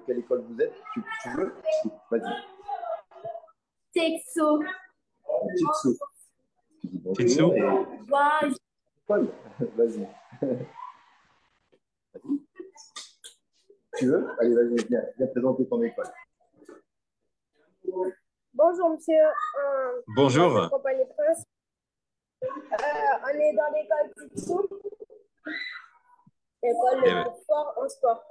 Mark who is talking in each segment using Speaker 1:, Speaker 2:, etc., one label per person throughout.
Speaker 1: quelle école vous êtes? Tu veux? Vas-y.
Speaker 2: Texo.
Speaker 1: Jitsu. Tu dis bonjour
Speaker 3: Titsou?
Speaker 1: et
Speaker 2: Bonjour.
Speaker 1: école. Vas-y. Tu veux? Allez, vas-y, viens présenter ton école.
Speaker 2: Bonjour, monsieur. Moi, c'est
Speaker 3: Bonjour.
Speaker 2: compagnie Prince. On est dans l'école Texo, l'école le
Speaker 3: Eh
Speaker 2: plus fort en sport.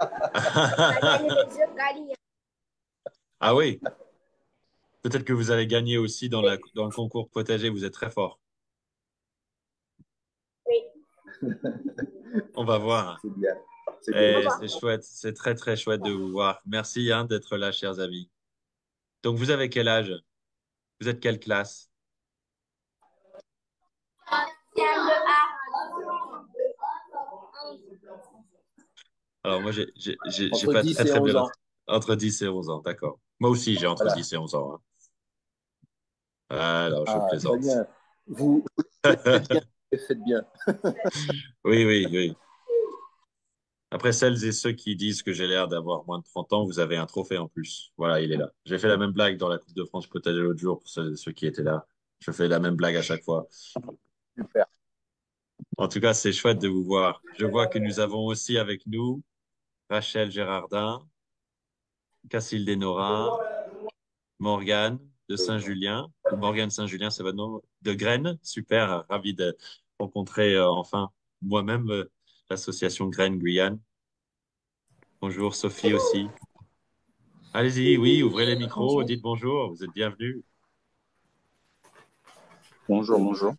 Speaker 2: On a gagné
Speaker 3: ben.
Speaker 2: le jeu Galia.
Speaker 3: Ah oui, peut-être que vous allez gagner aussi dans le concours potager, vous êtes très fort.
Speaker 2: Oui.
Speaker 3: On va voir.
Speaker 1: C'est bien. C'est bien.
Speaker 2: Au
Speaker 3: Et
Speaker 2: revoir.
Speaker 3: c'est chouette, c'est très très chouette de vous voir. Merci hein, d'être là, chers amis. Donc vous avez quel âge? Vous êtes quelle classe? Alors moi, j'ai
Speaker 1: Entre
Speaker 3: pas
Speaker 1: 10
Speaker 3: très
Speaker 1: et
Speaker 3: très
Speaker 1: 11
Speaker 3: bien
Speaker 1: ans.
Speaker 3: entre 10 et 11 ans, d'accord. Moi aussi, j'ai entre
Speaker 1: Voilà.
Speaker 3: 10 et 11 ans. Hein. Ah non, je
Speaker 1: Ah, très
Speaker 3: plaisante.
Speaker 1: bien. Vous faites bien. Vous faites bien.
Speaker 3: Oui, oui, oui. Après, celles et ceux qui disent que j'ai l'air d'avoir moins de 30 ans, vous avez un trophée en plus. Voilà, il est là. J'ai fait la même blague dans la Coupe de France potager l'autre jour pour ceux qui étaient là. Je fais la même blague à chaque fois.
Speaker 1: Super.
Speaker 3: En tout cas, c'est chouette de vous voir. Je vois que nous avons aussi avec nous Rachel Gérardin, Cacile Denora, Morgane de Saint-Julien, ou Morgane Saint-Julien, c'est votre nom, de Graines. Super, ravi de rencontrer enfin moi-même l'association Graines Guyane. Bonjour Sophie aussi. Allez-y, oui, ouvrez les micros,
Speaker 4: Bonjour.
Speaker 3: dites bonjour, vous êtes bienvenus.
Speaker 4: Bonjour, bonjour.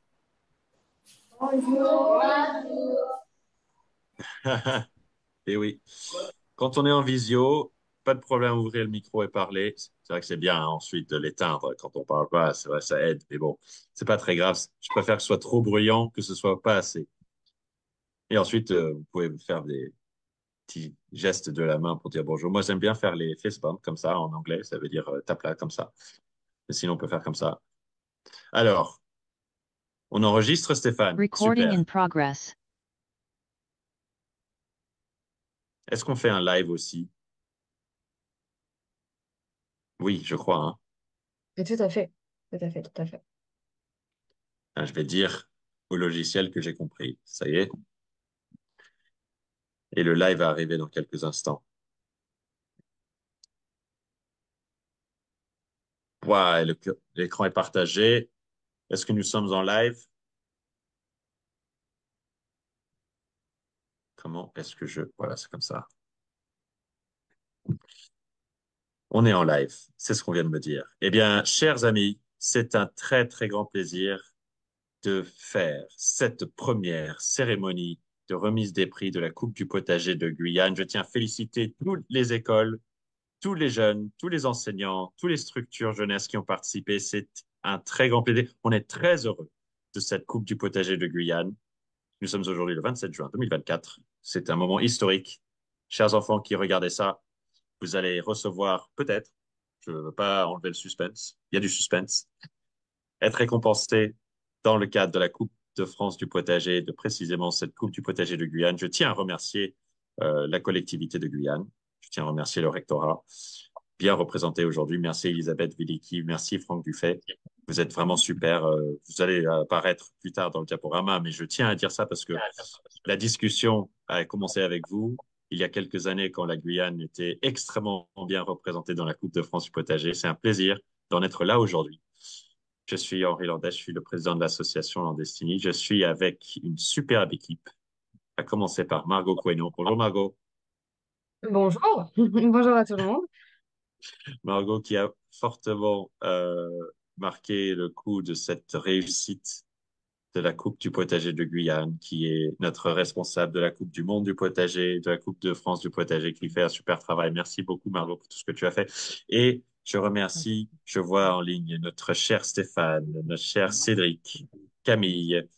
Speaker 3: Et oui, quand on est en visio, pas de problème à ouvrir le micro et parler. C'est vrai que c'est bien hein, ensuite de l'éteindre quand on parle pas, c'est vrai, ça aide, mais bon, c'est pas très grave. Je préfère que ce soit trop bruyant que ce soit pas assez. Et ensuite, vous pouvez faire des petits gestes de la main pour dire bonjour. Moi, j'aime bien faire les fist bump comme ça en anglais, ça veut dire tape là comme ça. Mais sinon, on peut faire comme ça. Alors, on enregistre Stéphane.
Speaker 5: Recording
Speaker 3: Super.
Speaker 5: in progress.
Speaker 3: Est-ce qu'on fait un live aussi? Oui, je crois. Hein.
Speaker 6: Et tout à fait. Tout à fait, tout à fait.
Speaker 3: Ah, je vais dire au logiciel que j'ai compris. Ça y est. Et le live va arriver dans quelques instants. Voilà, l'écran est partagé. Est-ce que nous sommes en live? Comment est-ce que je... Voilà, c'est comme ça. On est en live. C'est ce qu'on vient de me dire. Eh bien, chers amis, c'est un très, très grand plaisir de faire cette première cérémonie de remise des prix de la Coupe du potager de Guyane. Je tiens à féliciter toutes les écoles, tous les jeunes, tous les enseignants, toutes les structures jeunesse qui ont participé. C'est un très grand plaisir. On est très heureux de cette Coupe du potager de Guyane. Nous sommes aujourd'hui le 27 juin 2024. C'est un moment historique. Chers enfants qui regardez ça, vous allez recevoir peut-être, je ne veux pas enlever le suspense, il y a du suspense, être récompensé dans le cadre de la Coupe de France du potager, de précisément cette Coupe du potager de Guyane. Je tiens à remercier la collectivité de Guyane. Je tiens à remercier le rectorat, bien représenté aujourd'hui. Merci Elisabeth Villiki, merci Franck Dufay. Vous êtes vraiment super. Vous allez apparaître plus tard dans le diaporama, mais je tiens à dire ça parce que la discussion a commencé avec vous il y a quelques années quand la Guyane était extrêmement bien représentée dans la Coupe de France du potager. C'est un plaisir d'en être là aujourd'hui. Je suis Henri Landais, je suis le président de l'association Landestini. Je suis avec une superbe équipe, à commencer par Margot Coenon. Bonjour Margot.
Speaker 6: Bonjour. Bonjour à tout le monde.
Speaker 3: Margot qui a fortement marqué le coup de cette réussite de la Coupe du potager de Guyane, qui est notre responsable de la Coupe du monde du potager, de la Coupe de France du potager, qui fait un super travail. Merci beaucoup, Margot, pour tout ce que tu as fait. Et je remercie, je vois en ligne notre cher Stéphane, notre cher Cédric, Camille,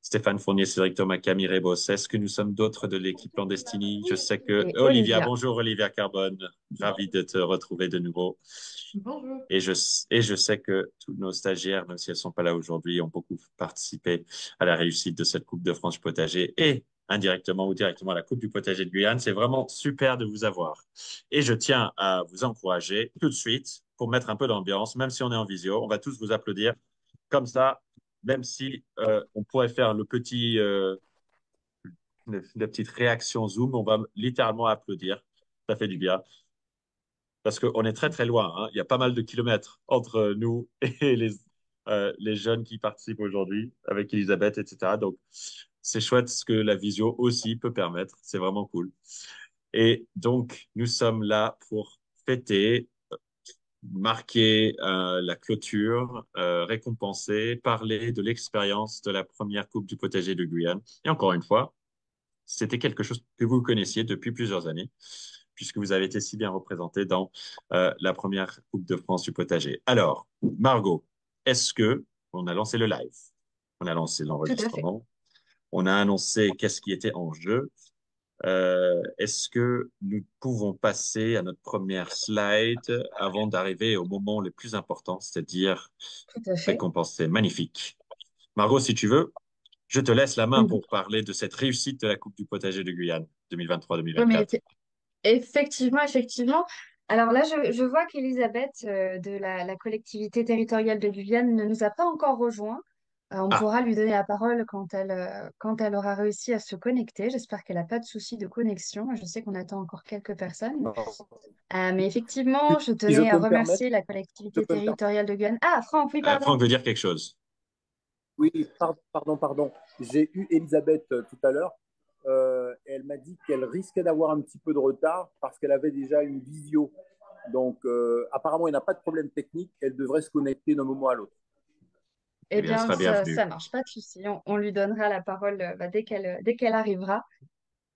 Speaker 3: Stéphane Fournier, Cédric Thomas, Camille Rebos. Est-ce que nous sommes d'autres de l'équipe clandestine? Je sais que
Speaker 6: Et
Speaker 3: Olivia,
Speaker 6: Olivia.
Speaker 3: bonjour Olivia Carbone, ravi de te retrouver de nouveau.
Speaker 6: Bonjour.
Speaker 3: Et je sais que tous nos stagiaires, même si elles ne sont pas là aujourd'hui, ont beaucoup participé à la réussite de cette Coupe de France potager et indirectement ou directement à la Coupe du potager de Guyane. C'est vraiment super de vous avoir. Et je tiens à vous encourager tout de suite pour mettre un peu d'ambiance, même si on est en visio, on va tous vous applaudir comme ça, même si on pourrait faire la petite réaction Zoom, on va littéralement applaudir. Ça fait du bien. Parce qu'on est très très loin, hein. Il y a pas mal de kilomètres entre nous et les jeunes qui participent aujourd'hui avec Elisabeth, etc. Donc, c'est chouette ce que la visio aussi peut permettre. C'est vraiment cool. Et donc, nous sommes là pour fêter, marquer la clôture, récompenser, parler de l'expérience de la première Coupe du potager de Guyane. Et encore une fois, c'était quelque chose que vous connaissiez depuis plusieurs années, puisque vous avez été si bien représenté dans la première Coupe de France du potager. Alors, Margot, est-ce que on a lancé le live, on a lancé
Speaker 6: Tout à fait.
Speaker 3: l'enregistrement, on a annoncé qu'est-ce qui était en jeu. Est-ce que nous pouvons passer à notre première slide avant d'arriver au moment le plus important, c'est-à-dire
Speaker 6: Tout à fait.
Speaker 3: récompenser? Magnifique. Margot, si tu veux, je te laisse la main
Speaker 6: Mhm.
Speaker 3: pour parler de cette réussite de la Coupe du potager de Guyane
Speaker 6: Oui, mais
Speaker 3: 2023-2024.
Speaker 6: effectivement, effectivement. Alors là, je vois qu'Elisabeth de la collectivité territoriale de Guyane ne nous a pas encore rejoints. On
Speaker 3: Ah,
Speaker 6: pourra lui donner la parole quand elle aura réussi à se connecter. J'espère qu'elle n'a pas de souci de connexion. Je sais qu'on attend encore quelques personnes. Mais effectivement, je
Speaker 1: Si je
Speaker 6: tenais à
Speaker 1: peux me permettre,
Speaker 6: remercier la
Speaker 1: je
Speaker 6: collectivité
Speaker 1: peux me permettre.
Speaker 6: territoriale de Guyane. Ah, Franck, oui, pardon.
Speaker 3: Franck veut dire quelque chose.
Speaker 1: Oui, pardon. J'ai eu Elisabeth tout à l'heure. Et elle m'a dit qu'elle risquait d'avoir un petit peu de retard parce qu'elle avait déjà une visio. Donc, apparemment, il n'y a pas de problème technique. Elle devrait se connecter d'un moment à l'autre.
Speaker 3: Eh
Speaker 6: Eh
Speaker 3: bien, elle
Speaker 6: bien,
Speaker 3: sera
Speaker 6: ça
Speaker 3: bienvenue.
Speaker 6: marche, pas de souci. On lui donnera la parole dès qu'elle arrivera.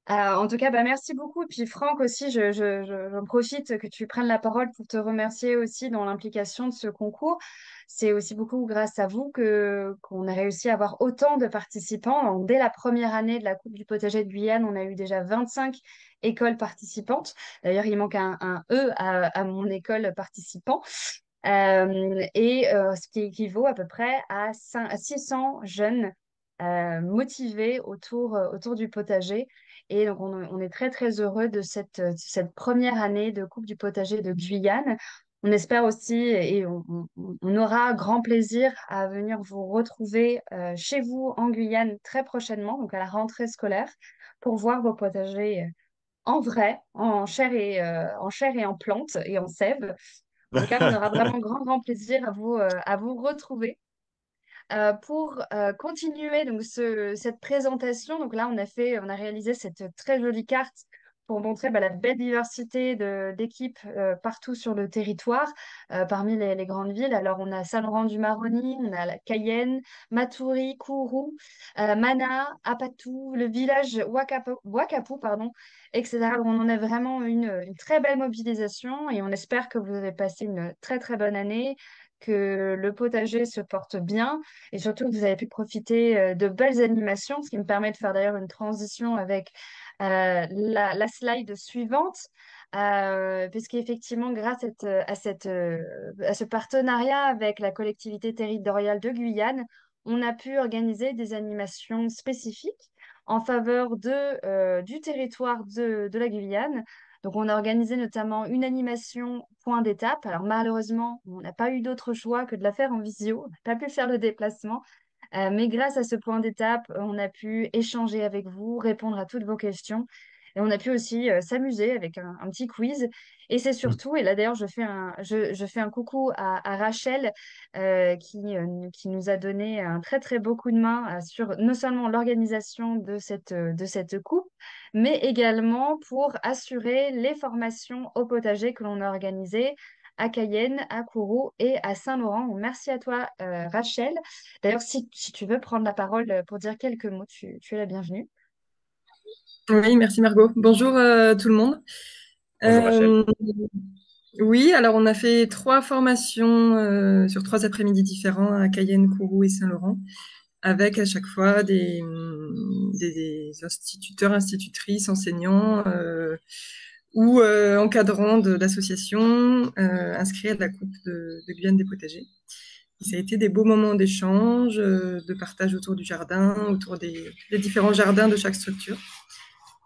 Speaker 6: En tout cas, bah, merci beaucoup. Et puis Franck aussi, j'en profite que tu prennes la parole pour te remercier aussi dans l'implication de ce concours. C'est aussi beaucoup grâce à vous qu'on a réussi à avoir autant de participants. Donc, dès la première année de la Coupe du potager de Guyane, on a eu déjà 25 écoles participantes. D'ailleurs, il manque un E à mon école participant. Ce qui équivaut à peu près à 600 jeunes motivés autour du potager. Et donc, on est très, très heureux de cette première année de Coupe du potager de Guyane. On espère aussi et on aura grand plaisir à venir vous retrouver chez vous en Guyane très prochainement, donc à la rentrée scolaire, pour voir vos potagers en vrai, en chair et en plantes et en sève. En tout cas, on aura vraiment grand plaisir à vous retrouver. Pour continuer donc cette présentation, donc là on a réalisé cette très jolie carte pour montrer bah, la belle diversité d'équipes partout sur le territoire, parmi les grandes villes. Alors on a Saint-Laurent-du-Maroni, on a la Cayenne, Matoury, Kourou, Mana, Apatou, le village Wakapu, pardon, etc. Donc, on en a vraiment une très belle mobilisation et on espère que vous avez passé une très très bonne année, que le potager se porte bien et surtout que vous avez pu profiter de belles animations, ce qui me permet de faire d'ailleurs une transition avec la slide suivante. Puisqu'effectivement, grâce à ce partenariat avec la collectivité territoriale de Guyane, on a pu organiser des animations spécifiques en faveur du territoire de la Guyane. Donc, on a organisé notamment une animation point d'étape. Alors, malheureusement, on n'a pas eu d'autre choix que de la faire en visio. On n'a pas pu faire le déplacement. Mais grâce à ce point d'étape, on a pu échanger avec vous, répondre à toutes vos questions. Et on a pu aussi s'amuser avec un petit quiz. Et c'est surtout, et là d'ailleurs, je fais un coucou à Rachel qui nous a donné un très très beau coup de main sur non seulement l'organisation de cette coupe, mais également pour assurer les formations au potager que l'on a organisées à Cayenne, à Kourou et à Saint-Laurent. Donc, merci à toi, Rachel. D'ailleurs, si tu veux prendre la parole pour dire quelques mots, tu es la bienvenue.
Speaker 4: Oui, merci Margot. Bonjour tout le monde.
Speaker 3: Bonjour Rachel.
Speaker 4: Euh, oui, alors on a fait 3 formations sur 3 après-midi différents à Cayenne, Kourou et Saint-Laurent, avec à chaque fois des instituteurs, institutrices, enseignants ou encadrants de l'association inscrits à la Coupe de Guyane des potagers. ça a été des beaux moments d'échange, de partage autour du jardin, autour des différents jardins de chaque structure.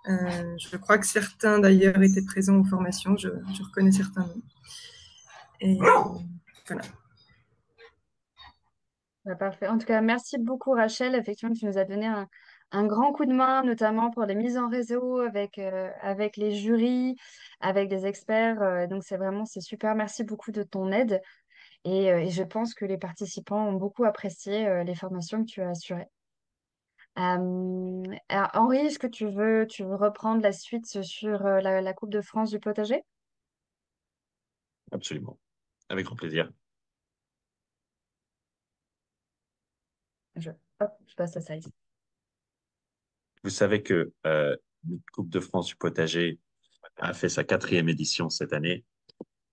Speaker 4: Je crois que certains d'ailleurs étaient présents aux formations, je reconnais certains noms. Et voilà.
Speaker 6: Parfait. En tout cas, merci beaucoup Rachel. Effectivement, tu nous as donné un grand coup de main, notamment pour les mises en réseau avec les jurys, avec des experts. Donc, c'est super. Merci beaucoup de ton aide. Et je pense que les participants ont beaucoup apprécié les formations que tu as assurées. Alors, Henri, est-ce que tu veux reprendre la suite sur la Coupe de France du potager?
Speaker 3: Absolument. Avec grand plaisir.
Speaker 6: Hop, je passe à ça.
Speaker 3: Vous savez que la Coupe de France du potager a fait sa 4e édition cette année.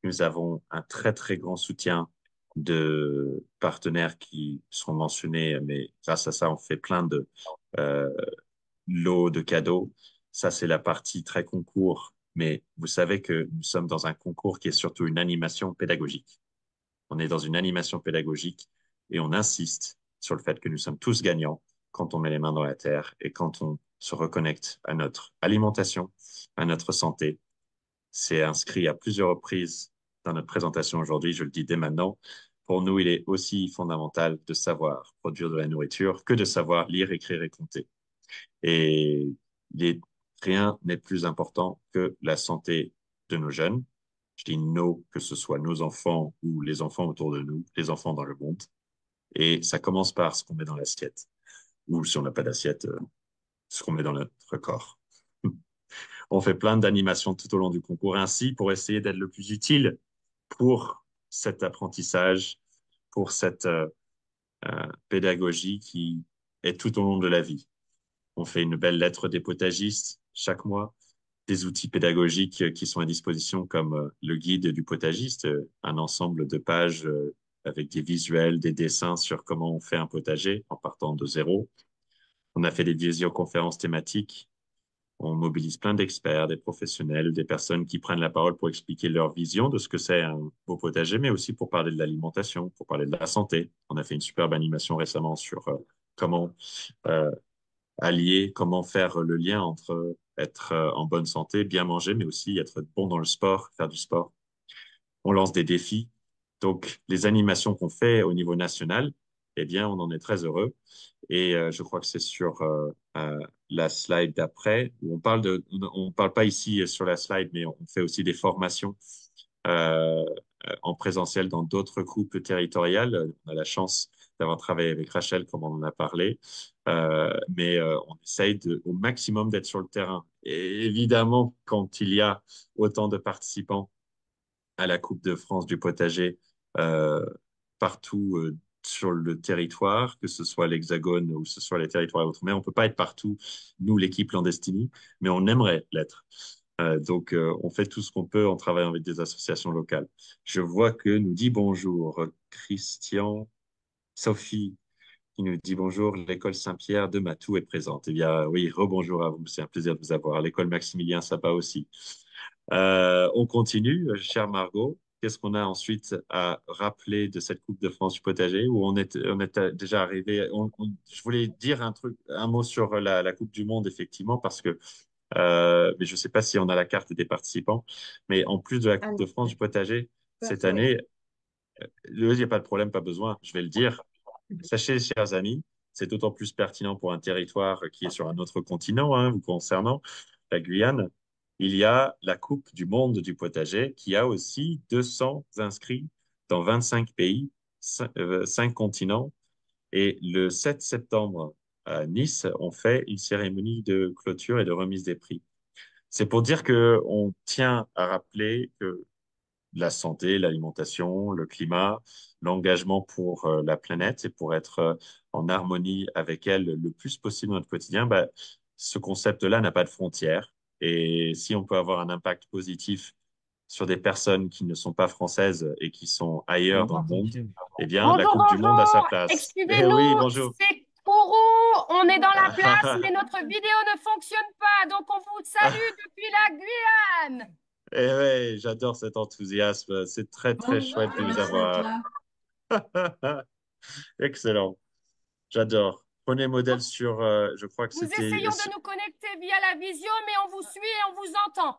Speaker 3: Nous avons un très, très grand soutien de partenaires qui seront mentionnés, mais grâce à ça, on fait plein de euh, lots de cadeaux. Ça, c'est la partie très concours. Mais vous savez que nous sommes dans un concours qui est surtout une animation pédagogique. On est dans une animation pédagogique et on insiste sur le fait que nous sommes tous gagnants quand on met les mains dans la terre et quand on se reconnecte à notre alimentation, à notre santé. C'est inscrit à plusieurs reprises dans notre présentation aujourd'hui, je le dis dès maintenant. Pour nous, il est aussi fondamental de savoir produire de la nourriture que de savoir lire, écrire et compter. Et rien n'est plus important que la santé de nos jeunes. Je dis nos, que ce soit nos enfants ou les enfants autour de nous, les enfants dans le monde. Et ça commence par ce qu'on met dans l'assiette. Ou si on n'a pas d'assiette, ce qu'on met dans notre corps. On fait plein d'animations tout au long du concours ainsi pour essayer d'être le plus utile pour cet apprentissage, pour cette pédagogie qui est tout au long de la vie. On fait une belle lettre des potagistes chaque mois, des outils pédagogiques qui sont à disposition comme le guide du potagiste, un ensemble de pages avec des visuels, des dessins sur comment on fait un potager en partant de zéro. On a fait des visioconférences thématiques. On mobilise plein d'experts, des professionnels, des personnes qui prennent la parole pour expliquer leur vision de ce que c'est un beau potager, mais aussi pour parler de l'alimentation, pour parler de la santé. On a fait une superbe animation récemment sur comment euh, allier, comment faire le lien entre être en bonne santé, bien manger, mais aussi être bon dans le sport, faire du sport. On lance des défis. Donc, les animations qu'on fait au niveau national, eh bien, on en est très heureux. Et je crois que c'est sur la slide d'après où on parle pas ici sur la slide, mais on fait aussi des formations euh, en présentiel dans d'autres groupes territoriales. On a la chance d'avoir travaillé avec Rachel, comme on en a parlé, mais on essaye au maximum d'être sur le terrain. Et évidemment, quand il y a autant de participants à la Coupe de France du potager euh, partout sur le territoire, que ce soit l'Hexagone ou que ce soit les territoires outre-mer. On ne peut pas être partout, nous, l'équipe Landestini, mais on aimerait l'être. Donc, on fait tout ce qu'on peut en travaillant avec des associations locales. Je vois que nous dit bonjour Christian, Sophie, qui nous dit bonjour, l'école Saint-Pierre de Matou est présente. Eh bien, oui, rebonjour à vous, c'est un plaisir de vous avoir. L'école Maximilien Sapa aussi. On continue, chère Margot. Qu'est-ce qu'on a ensuite à rappeler de cette Coupe de France du potager où on est déjà arrivé. Je voulais dire un mot sur la Coupe du Monde, effectivement, parce que mais je ne sais pas si on a la carte des participants. Mais en plus de la
Speaker 6: Ah,
Speaker 3: Coupe de France du potager,
Speaker 6: oui.
Speaker 3: cette année, il n'y a pas de problème, pas besoin, je vais le dire. Sachez, chers amis, c'est d'autant plus pertinent pour un territoire qui est sur un autre continent, hein, vous concernant, la Guyane. Il y a la Coupe du monde du potager qui a aussi 200 inscrits dans 25 pays, 5 continents. Et le 7 septembre à Nice, on fait une cérémonie de clôture et de remise des prix. C'est pour dire que on tient à rappeler que la santé, l'alimentation, le climat, l'engagement pour la planète et pour être en harmonie avec elle le plus possible dans notre quotidien, bah, ce concept-là n'a pas de frontières. Et si on peut avoir un impact positif sur des personnes qui ne sont pas françaises et qui sont ailleurs dans le monde, eh bien, la
Speaker 5: Bonjour,
Speaker 3: Coupe du Monde a sa
Speaker 5: bonjour.
Speaker 3: place. Eh oui,
Speaker 5: Excusez-nous,
Speaker 3: bonjour.
Speaker 5: c'est Kourou. On est dans la place, mais notre vidéo ne fonctionne pas. Donc, on vous salue depuis la Guyane.
Speaker 3: Eh ouais, j'adore cet enthousiasme. C'est très, très chouette de vous avoir. Excellent. J'adore. Prenez modèle sur, je crois que
Speaker 5: Nous
Speaker 3: c'était
Speaker 5: essayons de nous connecter via la visio, mais on vous suit et on vous entend.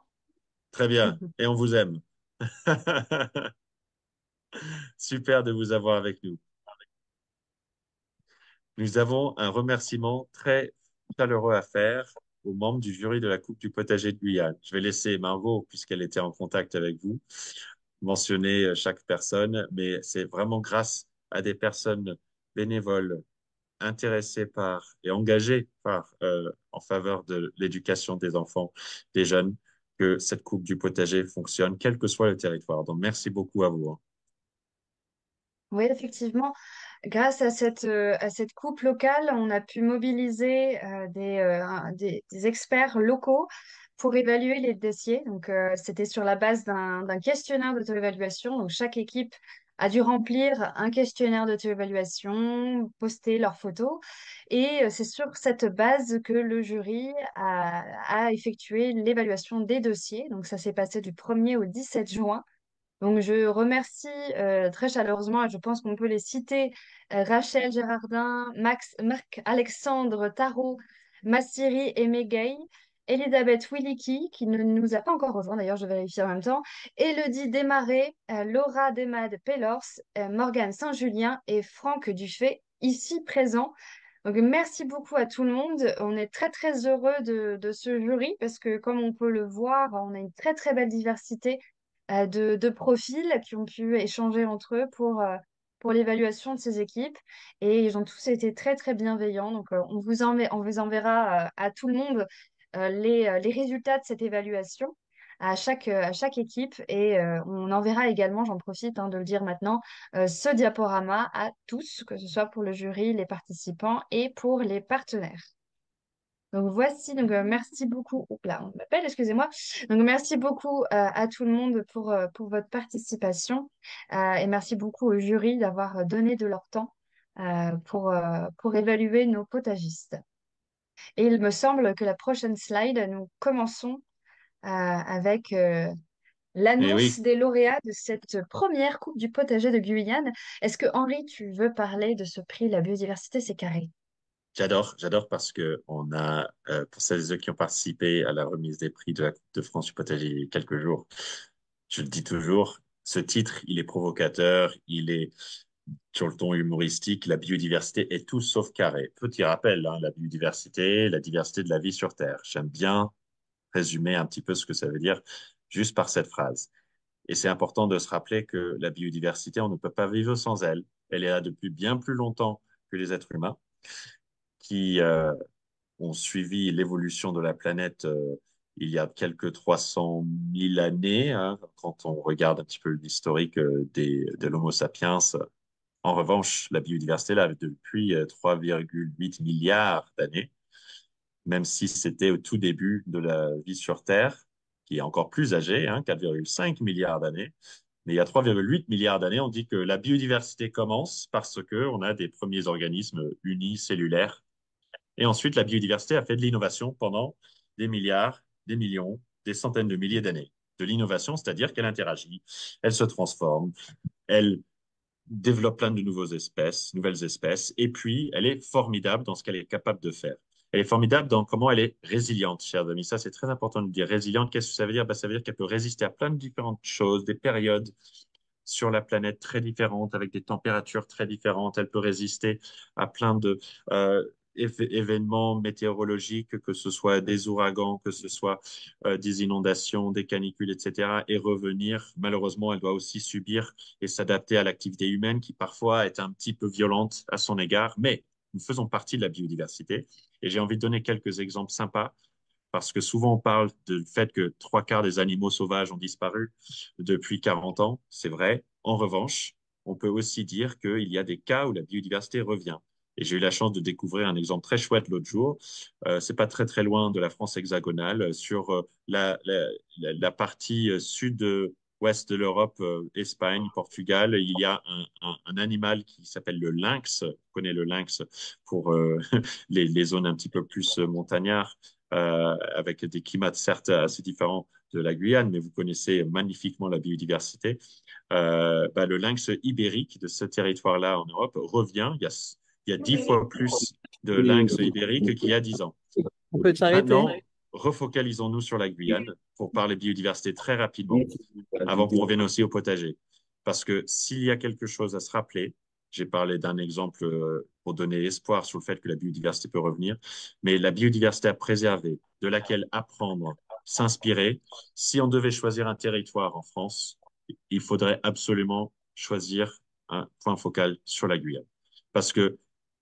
Speaker 3: très bien. Et on vous aime. Super de vous avoir avec nous. Nous avons un remerciement très chaleureux à faire aux membres du jury de la Coupe du potager de Guyane. Je vais laisser Margot, puisqu'elle était en contact avec vous, mentionner chaque personne, mais c'est vraiment grâce à des personnes bénévoles intéressées par et engagées en faveur de l'éducation des enfants, des jeunes, que cette Coupe du potager fonctionne, quel que soit le territoire. Donc, merci beaucoup à vous, hein.
Speaker 6: Oui, effectivement, grâce à cette coupe locale, on a pu mobiliser des experts locaux pour évaluer les dossiers. Donc, c'était sur la base d'un questionnaire d'auto-évaluation. Donc, chaque équipe a dû remplir un questionnaire d'auto-évaluation, poster leurs photos. Et c'est sur cette base que le jury a effectué l'évaluation des dossiers. Donc, ça s'est passé du 1er au 17 juin. Donc, je remercie très chaleureusement, et je pense qu'on peut les citer, Rachel Gérardin, Marc-Alexandre Tarot, Massiri et Megay, Elisabeth Williki, qui ne nous a pas encore rejoint, d'ailleurs, je vérifie en même temps, Élodie Desmarais, Laura Demade Pellors, Morgane Saint-Julien et Franck Dufay, ici présents. Donc, merci beaucoup à tout le monde. On est très, très heureux de ce jury parce que, comme on peut le voir, on a une très, très belle diversité de profils qui ont pu échanger entre eux pour l'évaluation de ces équipes. Et ils ont tous été très, très bienveillants. Donc, on vous enverra à tout le monde les résultats de cette évaluation à chaque équipe. Et on enverra également, j'en profite hein, de le dire maintenant, ce diaporama à tous, que ce soit pour le jury, les participants et pour les partenaires. Donc voici, donc merci beaucoup. Oups là, on m'appelle, excusez-moi. Donc merci beaucoup à tout le monde pour votre participation et merci beaucoup au jury d'avoir donné de leur temps pour évaluer nos potagistes. Et il me semble que la prochaine slide, nous commençons avec
Speaker 3: Mais
Speaker 6: l'annonce
Speaker 3: oui,
Speaker 6: des lauréats de cette première Coupe du potager de Guyane. Est-ce que Henri, tu veux parler de ce prix La biodiversité, c'est carré?
Speaker 3: j'adore parce que on a, pour celles et ceux qui ont participé à la remise des prix de la Coupe de France du potager il y a quelques jours, je le dis toujours, ce titre, il est provocateur, il est sur le ton humoristique, la biodiversité est tout sauf carré. Petit rappel, hein, la diversité de la vie sur Terre. J'aime bien résumer un petit peu ce que ça veut dire juste par cette phrase. Et c'est important de se rappeler que la biodiversité, on ne peut pas vivre sans elle. Elle est là depuis bien plus longtemps que les êtres humains qui ont suivi l'évolution de la planète il y a quelques 300 000 années, hein, quand on regarde un petit peu l'historique de l'Homo sapiens. En revanche, la biodiversité, là, depuis 3,8 milliards d'années, même si c'était au tout début de la vie sur Terre, qui est encore plus âgée, hein, 4,5 milliards d'années. Mais il y a 3,8 milliards d'années, on dit que la biodiversité commence parce qu'on a des premiers organismes unicellulaires. Et ensuite, la biodiversité a fait de l'innovation pendant des milliards, des millions, des centaines de milliers d'années. De l'innovation, c'est-à-dire qu'elle interagit, elle se transforme, elle développe plein de nouvelles espèces, et puis elle est formidable dans ce qu'elle est capable de faire. Elle est formidable dans comment elle est résiliente, chers amis. Ça, c'est très important de dire. Résiliente, qu'est-ce que ça veut dire? Ben, ça veut dire qu'elle peut résister à plein de différentes choses, des périodes sur la planète très différentes, avec des températures très différentes. Elle peut résister à plein de événements météorologiques, que ce soit des ouragans, que ce soit des inondations, des canicules, etc. Et revenir. Malheureusement, elle doit aussi subir et s'adapter à l'activité humaine qui parfois est un petit peu violente à son égard. Mais nous faisons partie de la biodiversité. Et j'ai envie de donner quelques exemples sympas parce que souvent on parle du fait que trois quarts des animaux sauvages ont disparu depuis 40 ans. C'est vrai. En revanche, on peut aussi dire qu'il y a des cas où la biodiversité revient. Et j'ai eu la chance de découvrir un exemple très chouette l'autre jour. C'est pas très très loin de la France hexagonale, sur la partie sud-ouest de l'Europe, Espagne, Portugal. Il y a un animal qui s'appelle le lynx. On connaît le lynx pour les zones un petit peu plus montagnardes. avec des climats certes assez différents de la Guyane, mais vous connaissez magnifiquement la biodiversité. Le lynx ibérique de ce territoire-là en Europe revient. Il y a 10 fois plus de
Speaker 1: Oui,
Speaker 3: lynx ibérique qu'il y a 10 ans.
Speaker 4: On peut t'arrêter.
Speaker 3: Maintenant, refocalisons-nous sur la Guyane pour parler biodiversité très rapidement,
Speaker 1: oui,
Speaker 3: avant qu'on revienne aussi au potager. Parce que s'il y a quelque chose à se rappeler, j'ai parlé d'un exemple pour donner espoir sur le fait que la biodiversité peut revenir, mais la biodiversité à préserver, de laquelle apprendre, s'inspirer. Si on devait choisir un territoire en France, il faudrait absolument choisir un point focal sur la Guyane. Parce que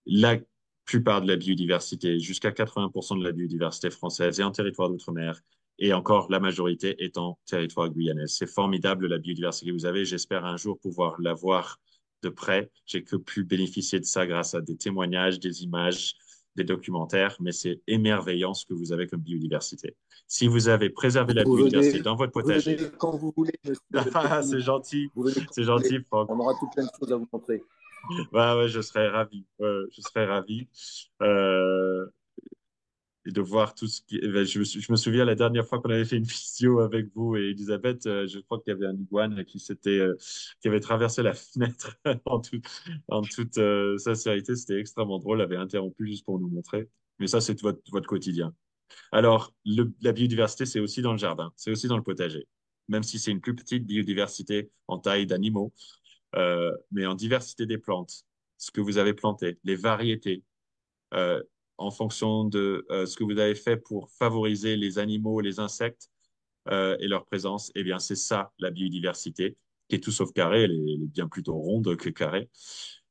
Speaker 3: la plupart de la biodiversité, jusqu'à 80% de la biodiversité française est en territoire d'outre-mer et encore la majorité est en territoire guyanais. C'est formidable la biodiversité que vous avez. J'espère un jour pouvoir la voir de près. J'ai que pu bénéficier de ça grâce à des témoignages, des images, des documentaires, mais c'est émerveillant ce que vous avez comme biodiversité. Si vous avez préservé la biodiversité dans votre
Speaker 1: venez
Speaker 3: potager,
Speaker 1: quand vous voulez, monsieur
Speaker 3: ah,
Speaker 1: Petit.
Speaker 3: c'est gentil,
Speaker 1: Vous venez quand
Speaker 3: c'est
Speaker 1: vous voulez.
Speaker 3: gentil, Franck.
Speaker 1: On aura tout plein de choses à vous montrer.
Speaker 3: Ouais, je serais ravi. Je serais ravi. Euh, et de voir tout ce qui. Je me souviens la dernière fois qu'on avait fait une visio avec vous et Elisabeth, je crois qu'il y avait un iguane qui avait traversé la fenêtre en toute sincérité. C'était extrêmement drôle. Elle avait interrompu juste pour nous montrer. Mais ça, c'est votre quotidien. Alors, la biodiversité, c'est aussi dans le jardin, c'est aussi dans le potager. Même si c'est une plus petite biodiversité en taille d'animaux, mais en diversité des plantes, ce que vous avez planté, les variétés, euh, en fonction de ce que vous avez fait pour favoriser les animaux, les insectes et leur présence, eh bien, c'est ça la biodiversité, qui est tout sauf carrée, elle est bien plutôt ronde que carrée.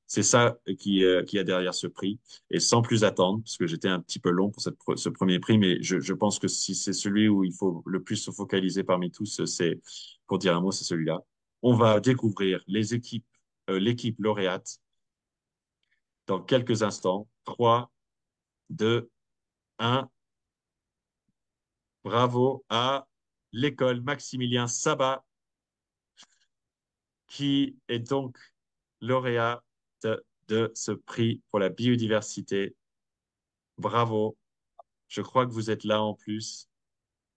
Speaker 3: C'est ça qui a derrière ce prix. Et sans plus attendre, parce que j'étais un petit peu long pour ce premier prix, mais je pense que si c'est celui où il faut le plus se focaliser parmi tous, c'est, pour dire un mot, c'est celui-là. On va découvrir l'équipe lauréate dans quelques instants. 3, 2, 1. Bravo à l'école Maximilien Sabat, qui est donc lauréate de ce prix pour la biodiversité. Bravo. Je crois que vous êtes là en plus.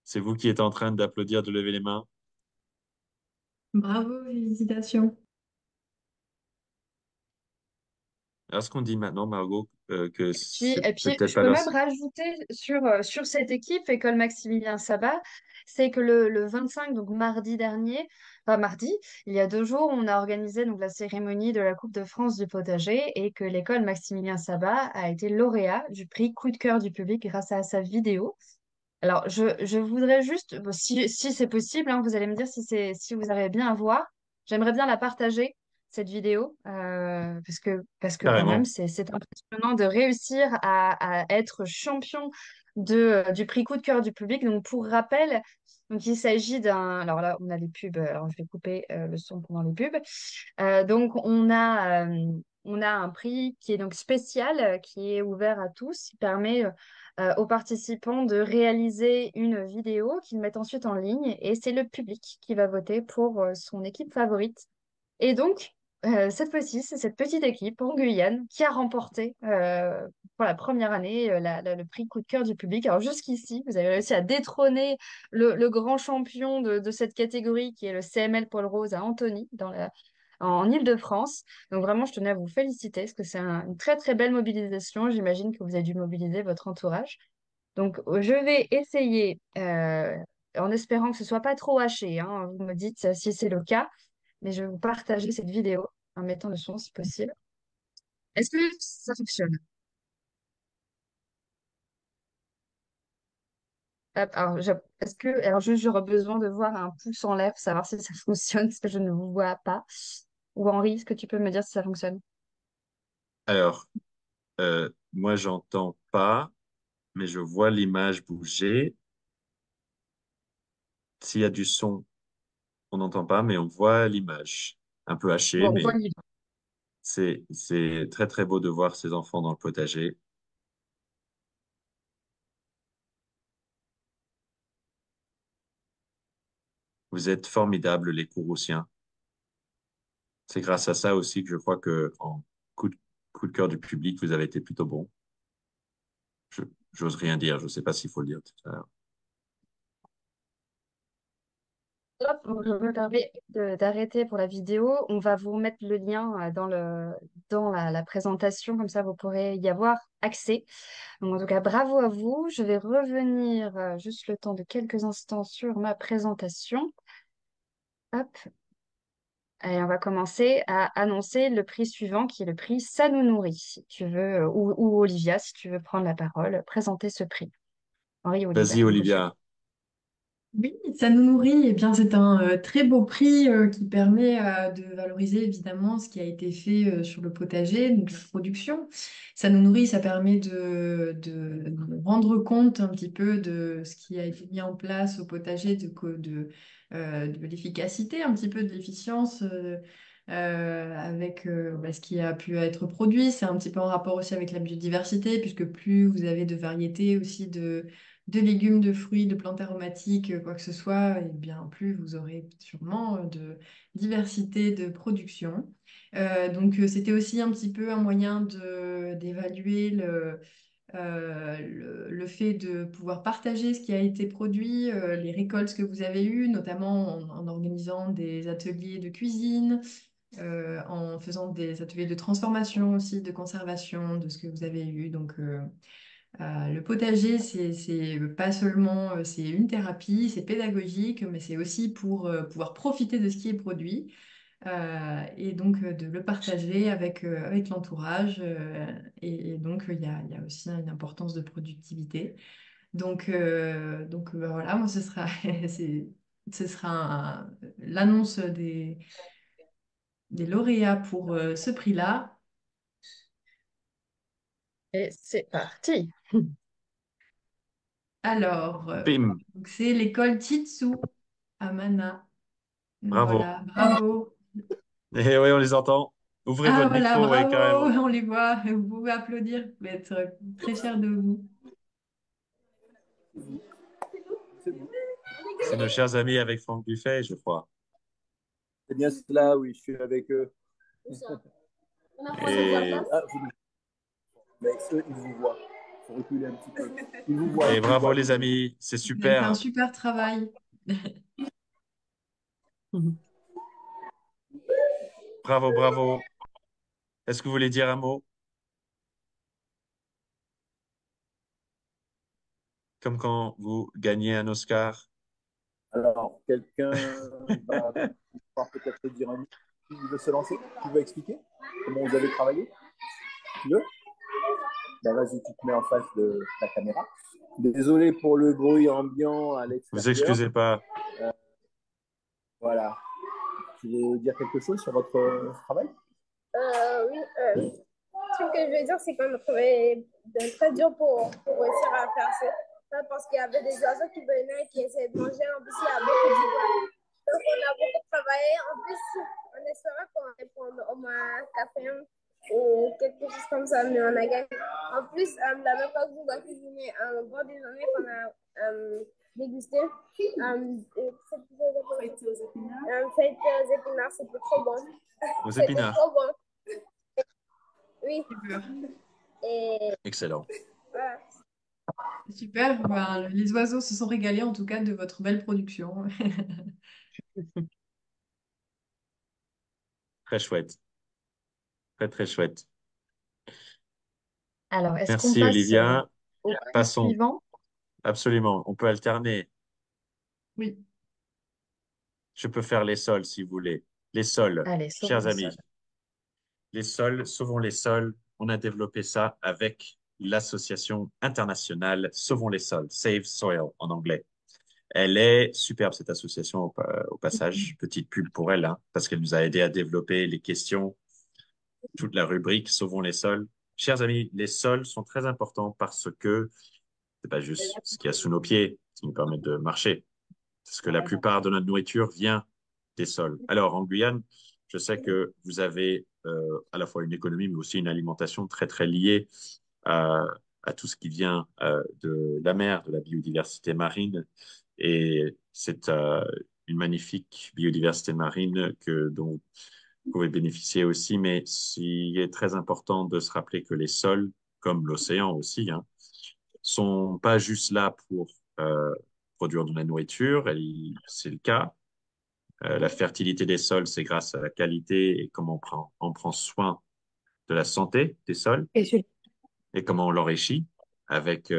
Speaker 3: C'est vous qui êtes en train d'applaudir, de lever les mains.
Speaker 7: Bravo, félicitations.
Speaker 3: Alors, ce qu'on dit maintenant, Margot, que c'est
Speaker 6: Et puis,
Speaker 3: peut-être
Speaker 6: je
Speaker 3: pas
Speaker 6: peux
Speaker 3: leur...
Speaker 6: même rajouter sur cette équipe, École Maximilien Sabat, c'est que le 25, donc mardi dernier, enfin mardi, il y a 2 jours, on a organisé donc la cérémonie de la Coupe de France du potager et que l'école Maximilien Sabat a été lauréat du prix Coup de cœur du public grâce à sa vidéo. Alors, je voudrais juste, bon, si c'est possible, hein, vous allez me dire si vous arrivez bien à voir, j'aimerais bien la partager, cette vidéo, parce que quand même,
Speaker 3: Carrément.
Speaker 6: c'est impressionnant de réussir à être champion du prix coup de cœur du public. Donc, pour rappel, donc, il s'agit d'un... Alors là, on a les pubs, alors je vais couper le son pendant les pubs. Donc, on a un prix qui est donc spécial, qui est ouvert à tous, qui permet aux participants de réaliser une vidéo qu'ils mettent ensuite en ligne et c'est le public qui va voter pour son équipe favorite. Et donc, cette fois-ci, c'est cette petite équipe en Guyane qui a remporté pour la première année le prix coup de cœur du public. Alors jusqu'ici, vous avez réussi à détrôner le grand champion de cette catégorie qui est le CML Paul Rose à Antony en Île-de-France. Donc vraiment, je tenais à vous féliciter parce que c'est une très très belle mobilisation. J'imagine que vous avez dû mobiliser votre entourage. Donc je vais essayer, en espérant que ce soit pas trop haché, hein, vous me dites si c'est le cas, mais je vais vous partager cette vidéo en mettant le son si possible. Est-ce que ça fonctionne? Hop, alors, alors juste j'aurais besoin de voir un pouce en l'air pour savoir si ça fonctionne, parce que je ne vous vois pas. Ou Henri, est-ce que tu peux me dire si ça fonctionne?
Speaker 3: Alors, moi, j'entends pas, mais je vois l'image bouger. S'il y a du son, on n'entend pas, mais on voit l'image. Un peu hachée,
Speaker 6: Bon, on voit
Speaker 3: mais
Speaker 6: l'image.
Speaker 3: c'est très, très beau de voir ces enfants dans le potager. Vous êtes formidables, les Courrouciens. C'est grâce à ça aussi que je crois que en coup de, coup de cœur du public, vous avez été plutôt bon. Je, J'ose rien dire, je ne sais pas s'il faut le dire tout à l'heure.
Speaker 6: Hop, je me permets d'arrêter pour la vidéo. On va vous mettre le lien dans la présentation, comme ça vous pourrez y avoir accès. Donc, en tout cas, bravo à vous. Je vais revenir juste le temps de quelques instants sur ma présentation. Hop. Et on va commencer à annoncer le prix suivant, qui est le prix Ça nous nourrit, si tu veux, ou Olivia, si tu veux prendre la parole, présenter ce prix. Henri, Olivia,
Speaker 3: Vas-y,
Speaker 6: comme tu
Speaker 3: Olivia.
Speaker 7: Oui, ça nous nourrit. Eh bien, c'est un très beau prix qui permet de valoriser évidemment ce qui a été fait sur le potager, donc la production. Ça nous nourrit, ça permet de rendre compte un petit peu de ce qui a été mis en place au potager, de l'efficacité, un petit peu de l'efficience avec ce qui a pu être produit. C'est un petit peu en rapport aussi avec la biodiversité, puisque plus vous avez de variétés aussi de légumes, de fruits, de plantes aromatiques, quoi que ce soit, et bien plus vous aurez sûrement de diversité de production. C'était aussi un petit peu un moyen d'évaluer le fait de pouvoir partager ce qui a été produit, les récoltes que vous avez eues, notamment en organisant des ateliers de cuisine, en faisant des ateliers de transformation aussi, de conservation de ce que vous avez eu. Le potager, c'est pas seulement c'est une thérapie, c'est pédagogique, mais c'est aussi pour pouvoir profiter de ce qui est produit et donc de le partager avec l'entourage. Il y a aussi une importance de productivité. Voilà, moi, ce sera l'annonce des lauréats pour ce prix-là.
Speaker 6: et c'est parti.
Speaker 7: Alors,
Speaker 3: Bim,
Speaker 7: donc c'est l'école Titsu à Mana.
Speaker 3: bravo.
Speaker 7: Voilà, bravo.
Speaker 3: Et oui, on les entend. Ouvrez
Speaker 7: Ah
Speaker 3: votre
Speaker 7: voilà,
Speaker 3: micro, oui,
Speaker 7: bravo,
Speaker 3: carrément.
Speaker 7: on les voit. Vous pouvez applaudir, vous pouvez être très fiers de vous.
Speaker 1: C'est bon.
Speaker 3: C'est nos chers amis avec Franck Buffet, je crois.
Speaker 1: C'est bien cela, oui, je suis avec eux.
Speaker 3: Et,
Speaker 1: Ah, mais eux, ils vous voient. Il faut reculer un petit peu. Ils vous voient,
Speaker 3: et
Speaker 1: ils vous
Speaker 3: bravo
Speaker 1: voient.
Speaker 3: les amis, c'est
Speaker 7: Vous avez fait un
Speaker 3: super.
Speaker 7: super travail.
Speaker 3: Bravo, bravo. Est-ce que vous voulez dire un mot? Comme quand vous gagnez un Oscar?
Speaker 1: Alors, quelqu'un va pouvoir peut-être dire un mot. Qui veut se lancer? Qui veut expliquer comment vous avez travaillé? Tu veux? Ben, vas-y, tu te mets en face de ta caméra. Désolé pour le bruit ambiant à
Speaker 3: Vous
Speaker 1: l'extérieur.
Speaker 3: excusez pas.
Speaker 1: Voilà. Tu veux dire quelque chose sur votre travail?
Speaker 2: Oui, ce que je veux dire, c'est qu'on a trouvé très dur pour réussir à faire ça parce qu'il y avait des oiseaux qui venaient et qui essayaient de manger. En plus, il y a beaucoup d'ivoires. Donc, on a beaucoup travaillé. En plus, on espérait qu'on allait prendre au moins 4e ou quelque chose comme ça, mais on a gagné. En plus, la même fois que vous avez cuisiné un bon déjeuner qu'on a dégusté, faites aux épinards, c'était trop bon.
Speaker 3: Aux
Speaker 2: C'était
Speaker 3: épinards.
Speaker 2: trop bon. Oui.
Speaker 7: Super.
Speaker 2: Et
Speaker 3: Excellent.
Speaker 2: voilà.
Speaker 7: Super. Ben, les oiseaux se sont régalés en tout cas de votre belle production.
Speaker 3: Très chouette. Très, très chouette.
Speaker 6: Alors, est-ce qu'on
Speaker 3: Merci
Speaker 6: passe
Speaker 3: Olivia.
Speaker 6: au prix
Speaker 3: Passons.
Speaker 6: suivant?
Speaker 3: Absolument. On peut alterner.
Speaker 7: Oui.
Speaker 3: Je peux faire les sols si vous voulez. Les sols,
Speaker 6: Allez, sauvons
Speaker 3: chers
Speaker 6: le sol.
Speaker 3: amis. Les sols, sauvons les sols. On a développé ça avec l'association internationale Sauvons les sols, Save Soil en anglais. Elle est superbe, cette association, au passage. Petite pub pour elle, hein, parce qu'elle nous a aidé à développer les questions, toute la rubrique Sauvons les sols. Chers amis, les sols sont très importants parce que c'est pas juste ce qu'il y a sous nos pieds qui nous permet de marcher. Parce que la plupart de notre nourriture vient des sols. Alors, en Guyane, je sais que vous avez à la fois une économie, mais aussi une alimentation très, très liée à, à tout ce qui vient de la mer, de la biodiversité marine. Et c'est une magnifique biodiversité marine dont vous pouvez bénéficier aussi, mais il est très important de se rappeler que les sols, comme l'océan aussi, hein, sont pas juste là pour produire de la nourriture, c'est le cas. La fertilité des sols, c'est grâce à la qualité et comment on prend soin de la santé des sols
Speaker 5: Et je-
Speaker 3: et comment on l'enrichit avec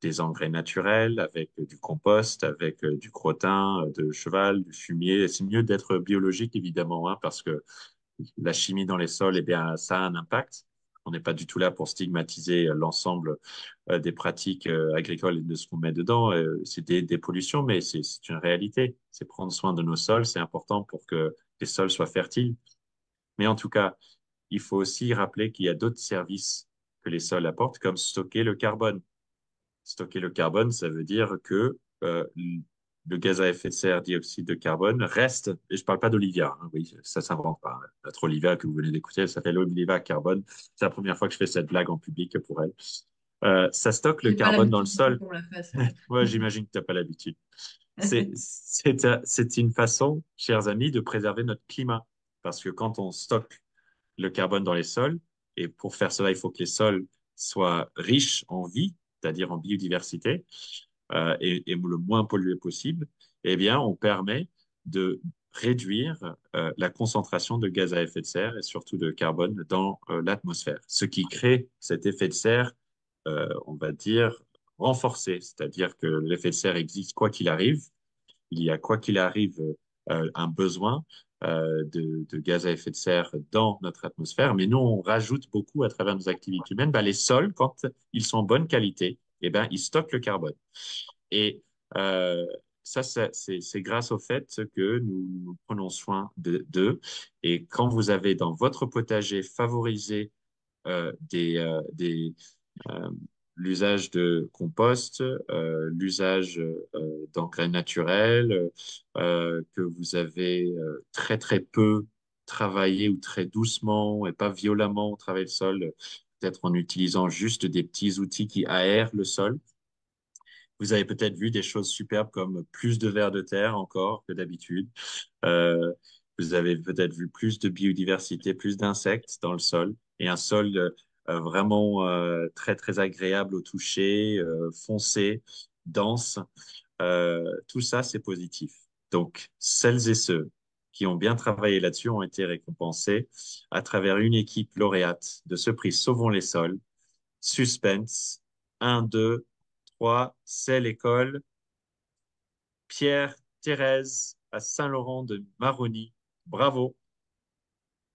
Speaker 3: des engrais naturels, avec du compost, avec du crottin de cheval, du fumier. C'est mieux d'être biologique, évidemment, hein, parce que la chimie dans les sols, eh bien, ça a un impact. On n'est pas du tout là pour stigmatiser l'ensemble des pratiques agricoles et de ce qu'on met dedans. C'est des pollutions, mais c'est une réalité. C'est prendre soin de nos sols, c'est important pour que les sols soient fertiles. Mais en tout cas, il faut aussi rappeler qu'il y a d'autres services que les sols apportent, comme stocker le carbone. Stocker le carbone, ça veut dire que le gaz à effet de serre, dioxyde de carbone, reste, et je ne parle pas d'Olivia, hein, oui, ça ne s'invente pas. Notre Olivia que vous venez d'écouter, elle s'appelle Olivia Carbone. C'est la première fois que je fais cette blague en public pour elle. Ça stocke le
Speaker 7: J'ai pas
Speaker 3: carbone dans le
Speaker 7: l'habitude du tout
Speaker 3: sol.
Speaker 7: qu'on me la fasse.
Speaker 3: Ouais, j'imagine que tu n'as pas l'habitude. C'est une façon, chers amis, de préserver notre climat. Parce que quand on stocke le carbone dans les sols, et pour faire cela, il faut que les sols soient riches en vie, c'est-à-dire en biodiversité, et le moins pollués possible, eh bien, on permet de réduire la concentration de gaz à effet de serre et surtout de carbone dans l'atmosphère, ce qui crée cet effet de serre, on va dire, renforcé, c'est-à-dire que l'effet de serre existe quoi qu'il arrive, il y a quoi qu'il arrive un besoin de gaz à effet de serre dans notre atmosphère, mais nous, on rajoute beaucoup à travers nos activités humaines. Ben, les sols, quand ils sont en bonne qualité, eh ben, ils stockent le carbone. Et euh, ça, c'est grâce au fait que nous prenons soin d'eux. Et quand vous avez dans votre potager favorisé des euh, l'usage de compost, l'usage d'engrais naturels, que vous avez très très peu travaillé ou très doucement et pas violemment travaillé le sol, peut-être en utilisant juste des petits outils qui aèrent le sol. Vous avez peut-être vu des choses superbes comme plus de vers de terre encore que d'habitude. Euh, vous avez peut-être vu plus de biodiversité, plus d'insectes dans le sol et un sol vraiment très, très agréable au toucher, foncé, dense. Tout ça, c'est positif. Donc, celles et ceux qui ont bien travaillé là-dessus ont été récompensés à travers une équipe lauréate de ce prix Sauvons les sols. Suspense. Un, 2, 3. C'est l'école Pierre-Thérèse à Saint-Laurent de Maroni. Bravo.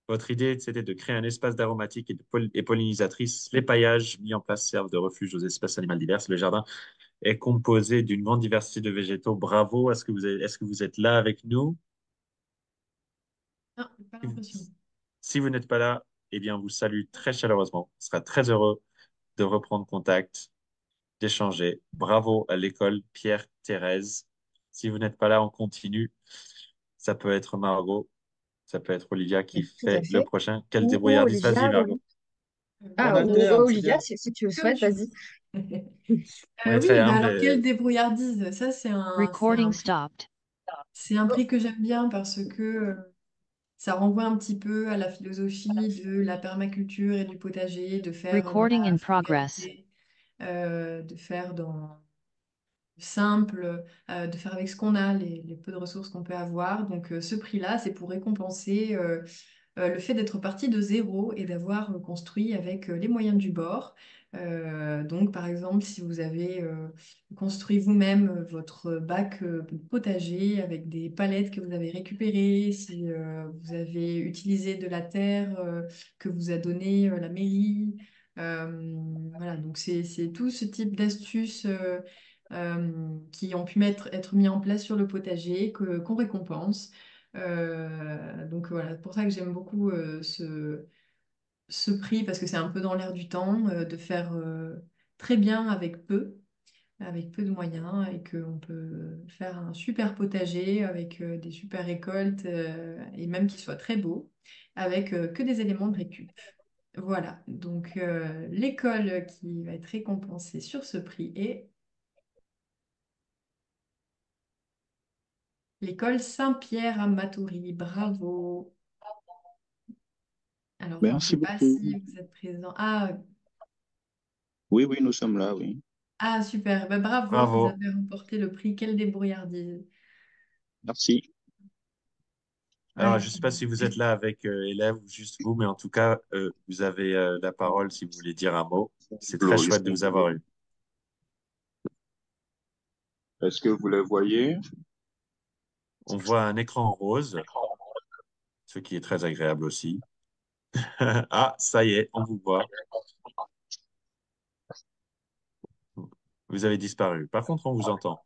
Speaker 3: Votre idée, c'était de créer un espace d'aromatique et pollinisatrice. Les paillages mis en place servent de refuge aux espèces animales diverses. Le jardin est composé d'une grande diversité de végétaux. Bravo. Est-ce que vous êtes là avec nous?
Speaker 7: Non, j'ai pas l'impression.
Speaker 3: Si vous n'êtes pas là, eh bien, on vous salue très chaleureusement. On sera très heureux de reprendre contact, d'échanger. Bravo à l'école Pierre-Thérèse. Si vous n'êtes pas là, on continue. Ça peut être Margot, ça peut être Olivia qui
Speaker 6: Tout à
Speaker 3: fait le
Speaker 6: fait.
Speaker 3: prochain. Quelle
Speaker 6: Ou
Speaker 3: débrouillardise. Vas-y,
Speaker 6: Olivia.
Speaker 3: Margot.
Speaker 6: Ah,
Speaker 1: On
Speaker 6: ou
Speaker 1: alterne, c'est
Speaker 6: Olivia,
Speaker 1: bien.
Speaker 6: si tu le
Speaker 7: Comme
Speaker 6: souhaites,
Speaker 7: tu
Speaker 6: vas-y.
Speaker 7: veux.
Speaker 3: On est très
Speaker 7: Oui, bah
Speaker 3: humble.
Speaker 7: alors quelle débrouillardise. Ça,
Speaker 8: Recording stopped.
Speaker 7: c'est un prix que j'aime bien parce que ça renvoie un petit peu à la philosophie de la permaculture et du potager, de faire dans
Speaker 8: Recording
Speaker 7: la
Speaker 8: in progress.
Speaker 7: frugalité, de faire dans le simple, de faire avec ce qu'on a, les peu de ressources qu'on peut avoir. Donc ce prix-là, c'est pour récompenser le fait d'être parti de zéro et d'avoir construit avec les moyens du bord. Donc, par exemple, si vous avez construit vous-même votre bac potager avec des palettes que vous avez récupérées, si vous avez utilisé de la terre que vous a donné la mairie. Voilà, donc c'est tout ce type d'astuces qui ont pu être mis en place sur le potager qu'on récompense. Donc voilà, c'est pour ça que j'aime beaucoup ce prix parce que c'est un peu dans l'air du temps de faire très bien avec peu de moyens et qu'on peut faire un super potager avec des super récoltes et même qu'il soit très beau avec que des éléments de récup. Voilà, donc l'école qui va être récompensée sur ce prix est l'école Saint-Pierre à Matoury. Bravo! Alors, je ne
Speaker 9: Merci
Speaker 7: sais pas
Speaker 9: beaucoup.
Speaker 7: si vous êtes présent. Ah,
Speaker 9: Oui, oui, nous sommes là, oui.
Speaker 7: Ah, super. Ben, bravo, vous
Speaker 3: Bravo.
Speaker 7: avez remporté le prix. Quelle débrouillardise.
Speaker 9: Merci.
Speaker 3: Alors, je
Speaker 7: Ouais.
Speaker 3: ne sais pas si vous êtes là avec élèves ou juste vous, mais en tout cas, vous avez la parole si vous voulez dire un mot. C'est très
Speaker 9: Ils
Speaker 3: chouette de
Speaker 9: sont
Speaker 3: vous avoir eu.
Speaker 9: Est-ce que vous les voyez?
Speaker 3: On voit un écran rose, ce qui est très agréable aussi. Ah, ça y est, on vous voit. Vous avez disparu. Par contre, on vous entend.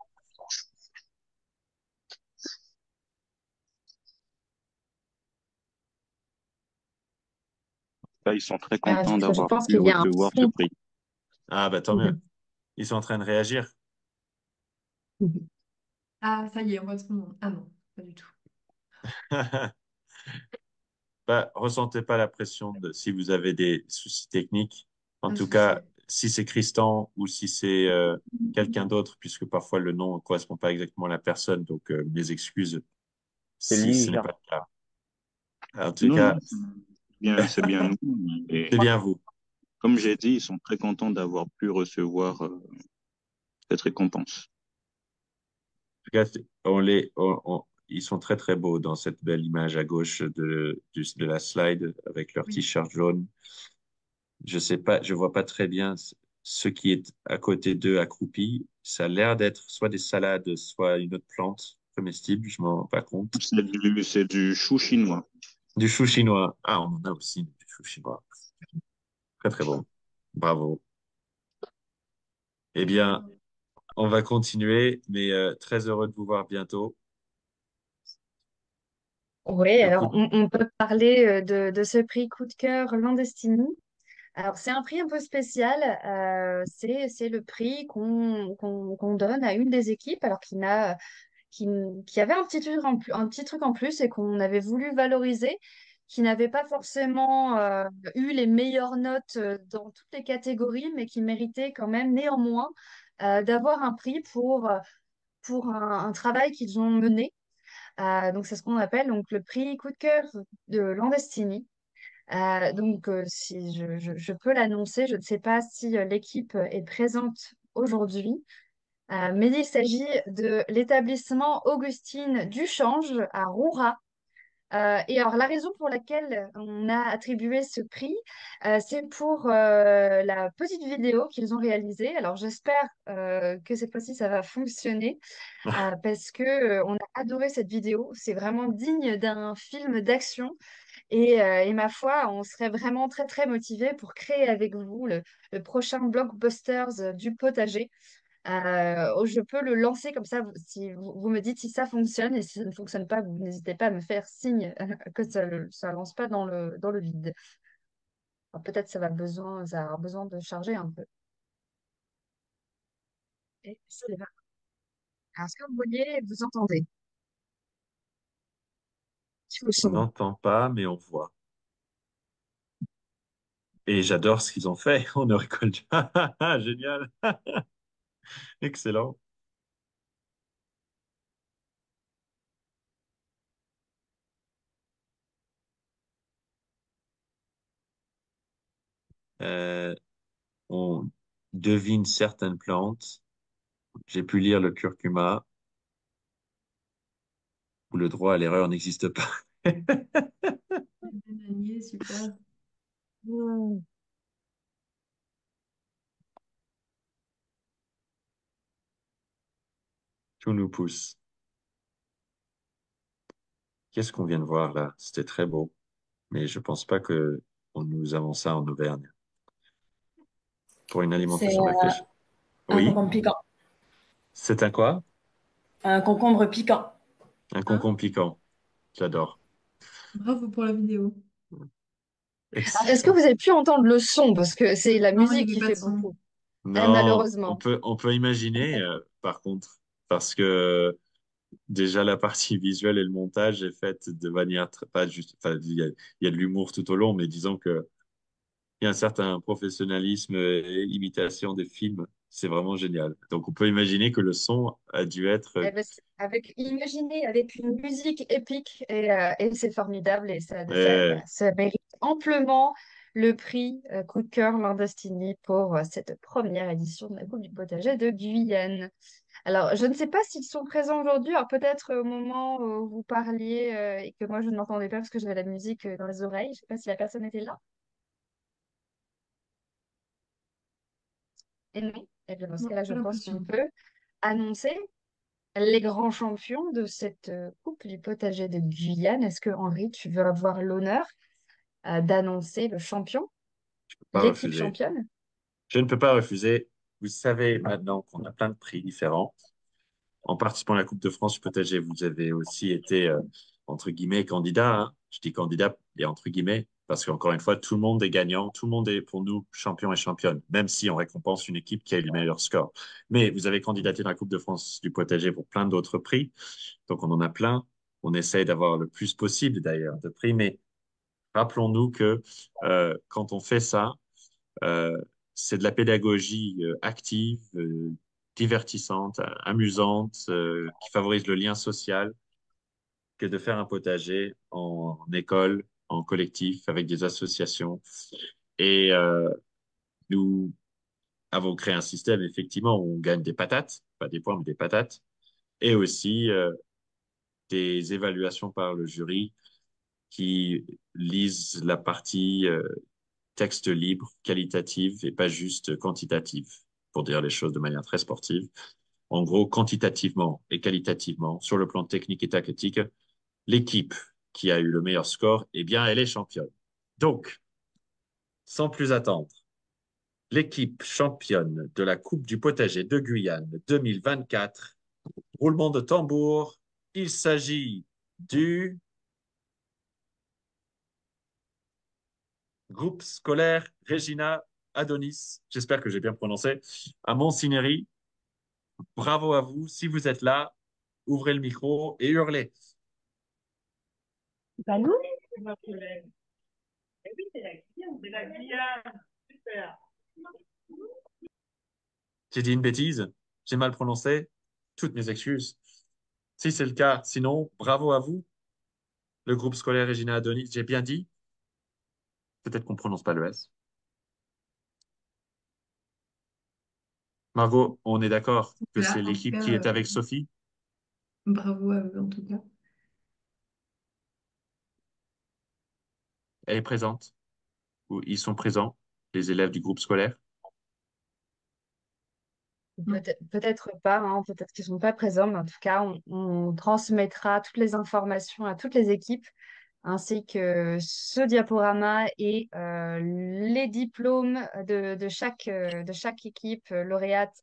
Speaker 9: Là, ils sont très contents
Speaker 6: Je
Speaker 9: d'avoir
Speaker 6: pense
Speaker 9: pu
Speaker 6: qu'il y a un
Speaker 9: recevoir ce
Speaker 6: son.
Speaker 9: prix.
Speaker 3: Ah, bah tant mieux. Ils sont en train de réagir.
Speaker 7: Ah, ça y est, on voit tout le monde. Ah non, pas du tout.
Speaker 3: Bah, ressentez pas la pression de si vous avez des soucis techniques. En
Speaker 7: Pas de
Speaker 3: tout
Speaker 7: souci.
Speaker 3: cas, si c'est Tristan ou si c'est quelqu'un d'autre, puisque parfois le nom ne correspond pas exactement à la personne, donc mes excuses
Speaker 1: C'est
Speaker 3: si
Speaker 1: lui,
Speaker 3: ce n'est
Speaker 1: Jean.
Speaker 3: pas le cas. En tout
Speaker 9: Non,
Speaker 3: cas,
Speaker 9: non, bien, c'est bien nous.
Speaker 3: c'est
Speaker 9: Et
Speaker 3: bien vous.
Speaker 9: comme j'ai dit, ils sont très contents d'avoir pu recevoir cette récompense.
Speaker 3: En tout cas, ils sont très très beaux dans cette belle image à gauche de la slide avec leur
Speaker 7: Oui.
Speaker 3: t-shirt jaune. Je sais pas, je vois pas très bien ce qui est à côté d'eux accroupi. Ça a l'air d'être soit des salades, soit une autre plante comestible, je m'en rends pas compte.
Speaker 9: C'est du chou chinois.
Speaker 3: Du chou chinois. Ah, on en a aussi du chou chinois. Très très bon. Bravo. Eh bien, on va continuer, mais très heureux de vous voir bientôt.
Speaker 6: Oui,
Speaker 3: Le
Speaker 6: alors
Speaker 3: coup,
Speaker 6: on peut parler de ce prix coup de cœur Landestini. Alors c'est un prix un peu spécial. C'est le prix qu'on donne à une des équipes, alors qui avait un petit truc en plus et qu'on avait voulu valoriser, qui n'avait pas forcément eu les meilleures notes dans toutes les catégories, mais qui méritait quand même néanmoins d'avoir un prix pour un travail qu'ils ont mené. Donc c'est ce qu'on appelle donc le prix coup de cœur de Landestini. Si je peux l'annoncer, je ne sais pas si l'équipe est présente aujourd'hui, mais il s'agit de l'établissement Augustine Duchange à Roura. Et alors, la raison pour laquelle on a attribué ce prix, c'est pour la petite vidéo qu'ils ont réalisée. Alors, j'espère que cette fois-ci, ça va fonctionner parce que on a adoré cette vidéo. C'est vraiment digne d'un film d'action. Et ma foi, on serait vraiment très, très motivés pour créer avec vous le prochain blockbusters du potager. Je peux le lancer comme ça, si vous me dites si ça fonctionne et si ça ne fonctionne pas, vous n'hésitez pas à me faire signe que ça ne lance pas dans le vide. Alors, peut-être ça va avoir besoin de charger un peu. Et c'est là. Alors, est-ce que vous voyez, vous entendez? Si vous
Speaker 3: on
Speaker 6: savez.
Speaker 3: n'entend pas, mais on voit. Et j'adore ce qu'ils ont fait. On ne récolte pas. Génial. Excellent. Euh, on devine certaines plantes. J'ai pu lire le curcuma, où le droit à l'erreur n'existe pas.
Speaker 7: Bien gagné, super.
Speaker 6: Hmm.
Speaker 3: Tout nous pousse. Qu'est-ce qu'on vient de voir là? C'était très beau, mais je pense pas que nous avons ça en Auvergne pour une
Speaker 10: C'est
Speaker 3: alimentation réfléchie.
Speaker 10: un
Speaker 3: Oui,
Speaker 10: concombre piquant.
Speaker 3: c'est un quoi?
Speaker 10: Un concombre piquant.
Speaker 3: Un
Speaker 7: Hein?
Speaker 3: concombre piquant. J'adore.
Speaker 7: Bravo pour la vidéo.
Speaker 6: Alors, est-ce que
Speaker 3: Excellent.
Speaker 6: vous avez pu entendre le son? Parce que c'est la
Speaker 7: Non, il n'y
Speaker 6: musique
Speaker 7: avait
Speaker 6: qui
Speaker 7: pas de
Speaker 6: fait
Speaker 7: son.
Speaker 6: beaucoup.
Speaker 3: Non,
Speaker 6: Malheureusement.
Speaker 3: on peut imaginer, par contre, parce que déjà la partie visuelle et le montage est faite de manière pas juste, enfin, il y a de l'humour tout au long, mais disons que il y a un certain professionnalisme et imitation des films. C'est vraiment génial. Donc, on peut imaginer que le son a dû être.
Speaker 6: Eh ben, imaginez avec une musique épique et c'est formidable et
Speaker 3: euh,
Speaker 6: ça mérite amplement le prix coup de cœur Landestini pour cette première édition de la Coupe du potager de Guyane. Alors, je ne sais pas s'ils sont présents aujourd'hui. Alors, peut-être au moment où vous parliez et que moi, je ne m'entendais pas parce que j'avais la musique dans les oreilles. Je ne sais pas si la personne était là. Et non. Et bien, dans ce
Speaker 7: Non,
Speaker 6: cas-là, je
Speaker 7: pas
Speaker 6: pense qu'on
Speaker 7: l'impression.
Speaker 6: peut annoncer les grands champions de cette Coupe du potager de Guyane. Est-ce que, Henri, tu veux avoir l'honneur d'annoncer le champion,
Speaker 3: Pas
Speaker 6: l'équipe
Speaker 3: refuser.
Speaker 6: championne?
Speaker 3: Je ne peux pas refuser. Vous savez maintenant qu'on a plein de prix différents. En participant à la Coupe de France du potager, vous avez aussi été, entre guillemets, candidat, hein. Je dis candidat et entre guillemets, parce qu'encore une fois, tout le monde est gagnant, tout le monde est pour nous champion et championne, même si on récompense une équipe qui a eu le meilleur score. Mais vous avez candidaté dans la Coupe de France du potager pour plein d'autres prix, donc on en a plein. On essaye d'avoir le plus possible d'ailleurs de prix, mais rappelons-nous que quand on fait ça, euh, c'est de la pédagogie active, divertissante, amusante, qui favorise le lien social, que de faire un potager en école, en collectif, avec des associations. Et nous avons créé un système, effectivement, où on gagne des patates, pas des points, mais des patates, et aussi des évaluations par le jury qui lisent la partie texte libre, qualitative et pas juste quantitative, pour dire les choses de manière très sportive. En gros, quantitativement et qualitativement, sur le plan technique et tactique, l'équipe qui a eu le meilleur score, eh bien, elle est championne. Donc, sans plus attendre, l'équipe championne de la Coupe du potager de Guyane 2024, roulement de tambour, il s'agit du groupe scolaire Regina Adonis, j'espère que j'ai bien prononcé, à Montsinéry. Bravo à vous. Si vous êtes là, ouvrez le micro et hurlez.
Speaker 10: Pas nous?
Speaker 3: J'ai dit une bêtise, j'ai mal prononcé, toutes mes excuses. Si c'est le cas, sinon, bravo à vous, le groupe scolaire Regina Adonis. J'ai bien dit, peut-être qu'on ne prononce pas le S. Margot, on est d'accord que c'est
Speaker 7: Là, en tout
Speaker 3: l'équipe
Speaker 7: cas,
Speaker 3: qui est avec Sophie?
Speaker 7: bravo à eux en tout cas.
Speaker 3: Elle est présente? Ou ils sont présents, les élèves du groupe scolaire?
Speaker 7: Non.
Speaker 6: Peut-être pas, hein, peut-être qu'ils ne sont pas présents, mais en tout cas, on transmettra toutes les informations à toutes les équipes, ainsi que ce diaporama et les diplômes de chaque équipe lauréate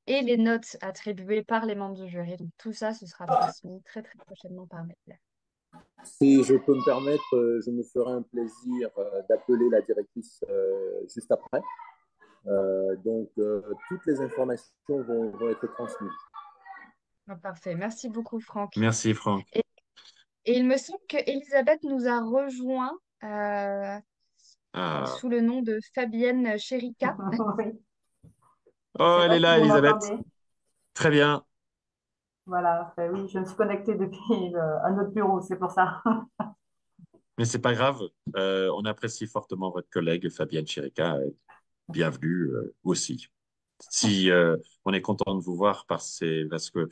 Speaker 6: et les notes attribuées par les membres du jury. Donc tout ça, ce sera transmis très très prochainement par mail.
Speaker 1: Si je peux me permettre, je me ferai un plaisir d'appeler la directrice juste après. Toutes les informations vont être transmises.
Speaker 6: Ah, parfait, merci beaucoup Franck.
Speaker 3: Merci, Franck.
Speaker 6: Et, et il me semble que Elisabeth nous a rejoint
Speaker 3: Ah.
Speaker 6: sous le nom de Fabienne Chérica.
Speaker 10: Oui. Je ne
Speaker 3: Oh,
Speaker 10: sais
Speaker 3: elle
Speaker 10: pas
Speaker 3: est
Speaker 10: si
Speaker 3: là,
Speaker 10: vous
Speaker 3: Elisabeth.
Speaker 10: m'entendez.
Speaker 3: Très bien.
Speaker 10: Voilà, ben oui, je me suis connectée depuis un autre bureau, c'est pour ça.
Speaker 3: Mais c'est pas grave. On apprécie fortement votre collègue Fabienne Chirica. Bienvenue aussi. Si on est content de vous voir parce que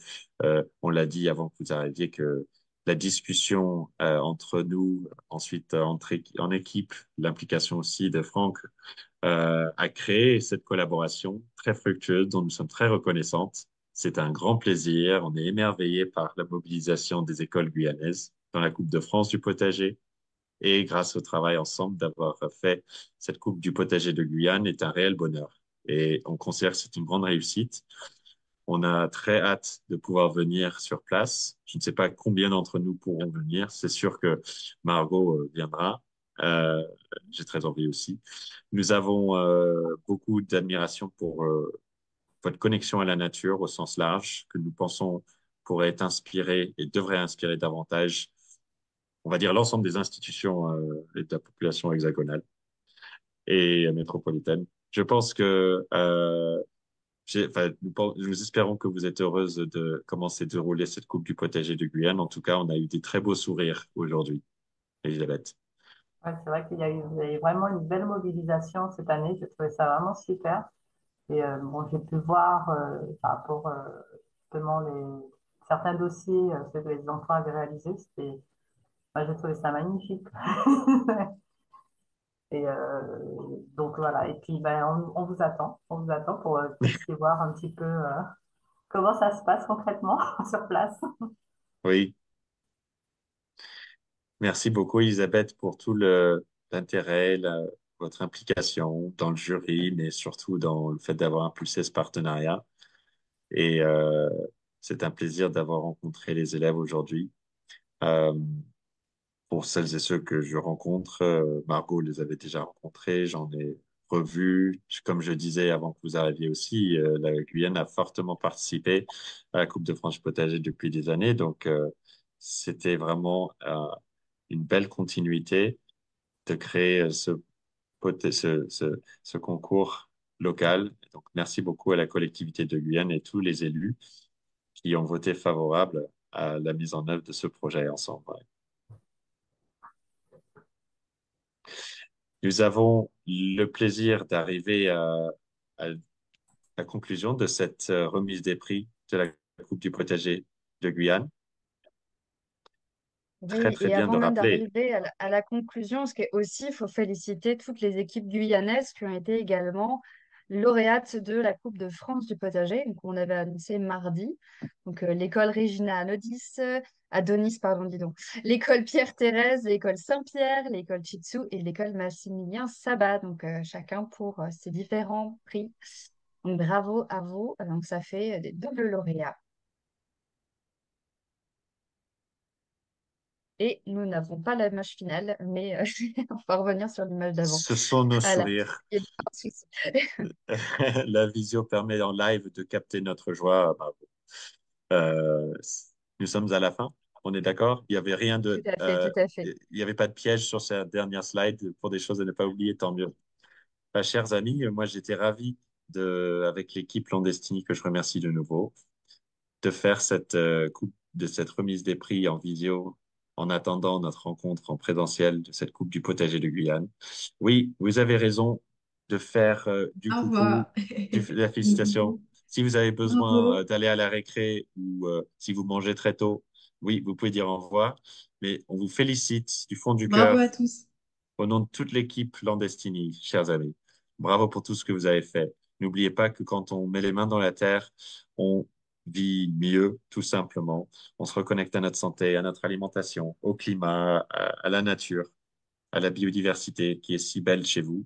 Speaker 3: on l'a dit avant que vous arriviez que la discussion entre nous, ensuite en équipe, l'implication aussi de Franck a créé cette collaboration très fructueuse dont nous sommes très reconnaissantes. C'est un grand plaisir. On est émerveillés par la mobilisation des écoles guyanaises dans la Coupe de France du potager et grâce au travail ensemble d'avoir fait cette Coupe du potager de Guyane est un réel bonheur. Et on considère que c'est une grande réussite. On a très hâte de pouvoir venir sur place. Je ne sais pas combien d'entre nous pourront venir. C'est sûr que Margot viendra. Euh, j'ai très envie aussi. Nous avons beaucoup d'admiration pour votre connexion à la nature au sens large, que nous pensons pourrait inspirer et devrait inspirer davantage, on va dire, l'ensemble des institutions et de la population hexagonale et métropolitaine. Je pense que nous espérons que vous êtes heureuse de commencer de rouler cette Coupe du potager de Guyane. En tout cas, on a eu des très beaux sourires aujourd'hui, Elisabeth.
Speaker 10: Ouais, c'est vrai il y a eu vraiment une belle mobilisation cette année. J'ai trouvé ça vraiment super. Et bon, j'ai pu voir par rapport justement certains dossiers, ceux que les enfants avaient réalisés. Moi, j'ai trouvé ça magnifique. Et donc voilà. Et puis ben, on vous attend pour que vous puissiez voir un petit peu comment ça se passe concrètement sur place.
Speaker 3: Oui, merci beaucoup, Elisabeth, pour tout l'intérêt, votre implication dans le jury, mais surtout dans le fait d'avoir impulsé ce partenariat. Et c'est un plaisir d'avoir rencontré les élèves aujourd'hui. Euh, pour celles et ceux que je rencontre, Margot les avait déjà rencontrés, j'en ai revu. Comme je disais avant que vous arriviez aussi, la Guyane a fortement participé à la Coupe de France du potager depuis des années. Donc, c'était vraiment une belle continuité de créer ce concours local. Donc, merci beaucoup à la collectivité de Guyane et tous les élus qui ont voté favorable à la mise en œuvre de ce projet ensemble. Ouais. Nous avons le plaisir d'arriver à la conclusion de cette remise des prix de la Coupe du potager de Guyane. Très,
Speaker 6: Oui,
Speaker 3: très
Speaker 6: et
Speaker 3: bien de
Speaker 6: avant même
Speaker 3: rappeler.
Speaker 6: d'arriver à la conclusion, parce qu'aussi, il faut féliciter toutes les équipes guyanaises qui ont été également lauréates de la Coupe de France du potager, donc on avait annoncé mardi. Donc l'école Regina Adonis, pardon, dis donc, l'école Pierre-Thérèse, l'école Saint-Pierre, l'école Chitsu et l'école Massimilien Sabat, donc chacun pour ses différents prix. Donc bravo à vous, donc ça fait des doubles lauréats. Et nous n'avons pas l'image finale, mais on va revenir sur l'image d'avant.
Speaker 3: Ce sont nos
Speaker 6: Voilà.
Speaker 3: sourires.
Speaker 6: Il y a pas de souci.
Speaker 3: La visio permet en live de capter notre joie. Bravo. Euh, nous sommes à la fin. On est d'accord? Il n'y avait rien
Speaker 6: Tout
Speaker 3: de,
Speaker 6: à fait, tout à fait.
Speaker 3: il n'y avait pas de piège sur cette dernière slide pour des choses à ne pas oublier, tant mieux. Chers amis, moi j'étais ravi avec l'équipe Landestini que je remercie de nouveau, de faire cette remise des prix en visio en attendant notre rencontre en présentiel de cette Coupe du potager de Guyane. Oui, vous avez raison de faire du
Speaker 7: Au
Speaker 3: coucou,
Speaker 7: revoir.
Speaker 3: de la félicitation. Si vous avez besoin
Speaker 7: Bravo.
Speaker 3: d'aller à la récré ou si vous mangez très tôt, oui, vous pouvez dire au revoir. Mais on vous félicite du fond du
Speaker 7: Bravo
Speaker 3: cœur
Speaker 7: à tous.
Speaker 3: au nom de toute l'équipe Landestini, chers amis. Bravo pour tout ce que vous avez fait. N'oubliez pas que quand on met les mains dans la terre, on vit mieux, tout simplement. On se reconnecte à notre santé, à notre alimentation, au climat, à la nature, à la biodiversité qui est si belle chez vous.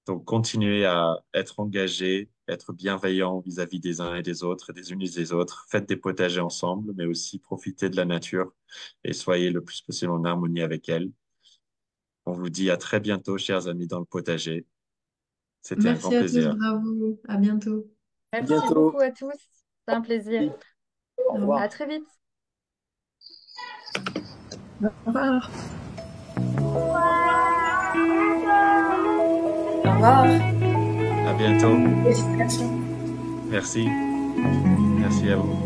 Speaker 3: Donc, continuez à être engagés, être bienveillants vis-à-vis des uns et des autres, des unes et des autres. Faites des potagers ensemble, mais aussi profitez de la nature et soyez le plus possible en harmonie avec elle. On vous dit à très bientôt, chers amis, dans le potager. C'était un grand
Speaker 7: Merci à tous,
Speaker 3: plaisir.
Speaker 7: bravo. À bientôt.
Speaker 1: À
Speaker 6: Merci
Speaker 1: bientôt.
Speaker 6: beaucoup à tous. C'est un plaisir.
Speaker 1: Au
Speaker 7: Au
Speaker 1: revoir.
Speaker 6: À
Speaker 7: revoir.
Speaker 6: très vite.
Speaker 4: Au revoir. Au revoir.
Speaker 3: À bientôt.
Speaker 4: Félicitations.
Speaker 3: Merci. Merci à vous.